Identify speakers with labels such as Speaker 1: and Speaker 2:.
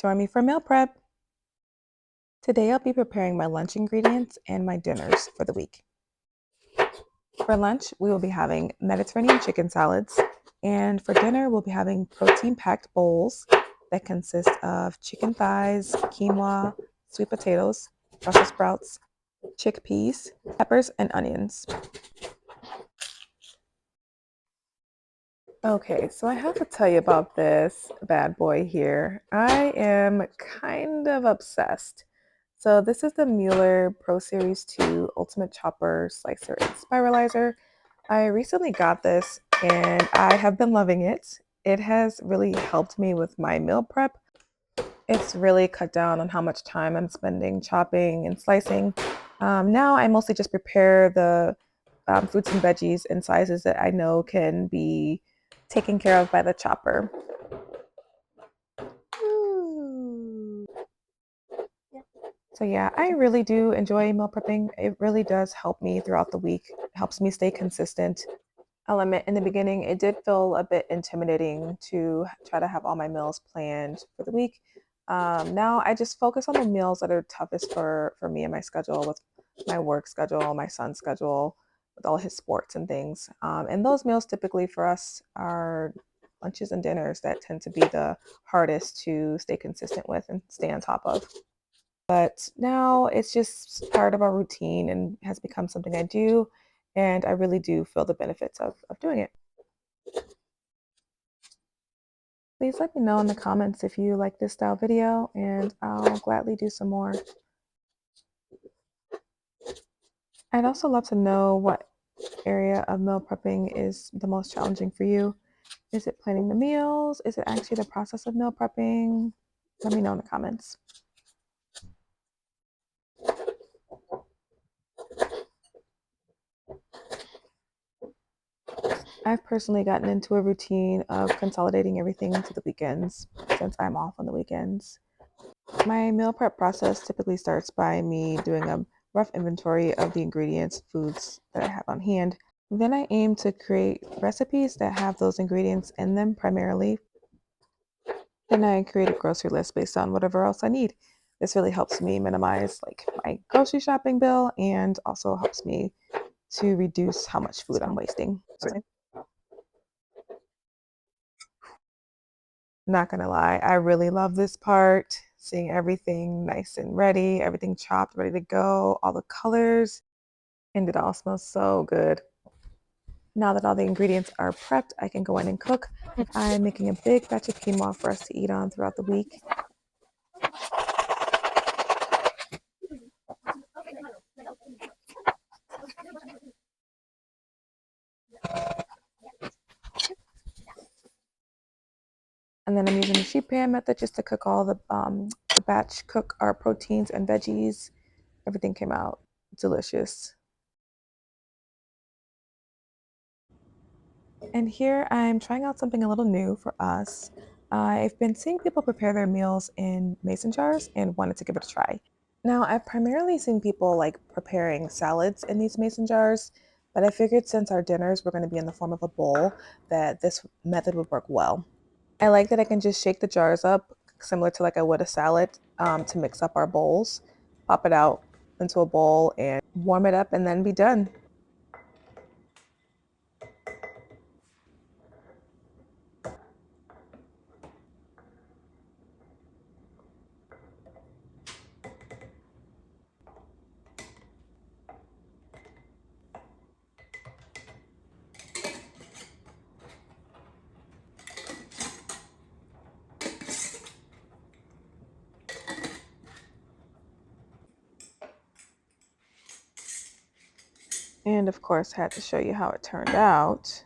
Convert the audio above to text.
Speaker 1: Join me for meal prep. Today I'll be preparing my lunch ingredients and my dinners for the week. For lunch, we will be having Mediterranean chicken salads, and for dinner, we'll be having protein-packed bowls that consist of chicken thighs, quinoa, sweet potatoes, Brussels sprouts, chickpeas, peppers, and onions. Okay, so I have to tell you about this bad boy here. I am kind of obsessed. So this is the Mueller Pro Series 2 Ultimate Chopper Slicer and Spiralizer. I recently got this and I have been loving it. It has really helped me with my meal prep. It's really cut down on how much time I'm spending chopping and slicing. Now I mostly just prepare the fruits and veggies in sizes that I know can be taken care of by the chopper. So yeah, I really do enjoy meal prepping. It really does help me throughout the week. It helps me stay consistent. I'll admit in the beginning, it did feel a bit intimidating to try to have all my meals planned for the week. Now I just focus on the meals that are toughest for me and my schedule with my work schedule, my son's schedule, with all his sports and things. And those meals typically for us are lunches and dinners that tend to be the hardest to stay consistent with and stay on top of. But now it's just part of our routine and has become something I do. And I really do feel the benefits of doing it. Please let me know in the comments if you like this style video, and I'll gladly do some more. I'd also love to know what area of meal prepping is the most challenging for you. Is it planning the meals? Is it actually the process of meal prepping? Let me know in the comments. I've personally gotten into a routine of consolidating everything into the weekends since I'm off on the weekends. My meal prep process typically starts by me doing a rough inventory of the ingredients, foods that I have on hand. Then I aim to create recipes that have those ingredients in them primarily. Then I create a grocery list based on whatever else I need. This really helps me minimize like my grocery shopping bill and also helps me to reduce how much food I'm wasting. Not gonna lie, I really love this part. Seeing everything nice and ready, everything chopped, ready to go, all the colors, and it all smells so good. Now that all the ingredients are prepped, I can go in and cook. I'm making a big batch of quinoa for us to eat on throughout the week. And then I'm using the sheet pan method just to cook all the batch cook our proteins and veggies. Everything came out delicious. And here I'm trying out something a little new for us. I've been seeing people prepare their meals in mason jars and wanted to give it a try. Now, I've primarily seen people like preparing salads in these mason jars, but I figured since our dinners were going to be in the form of a bowl, that this method would work well. I like that I can just shake the jars up, similar to like I would a salad, to mix up our bowls, pop it out into a bowl and warm it up and then be done. And of course, had to show you how it turned out.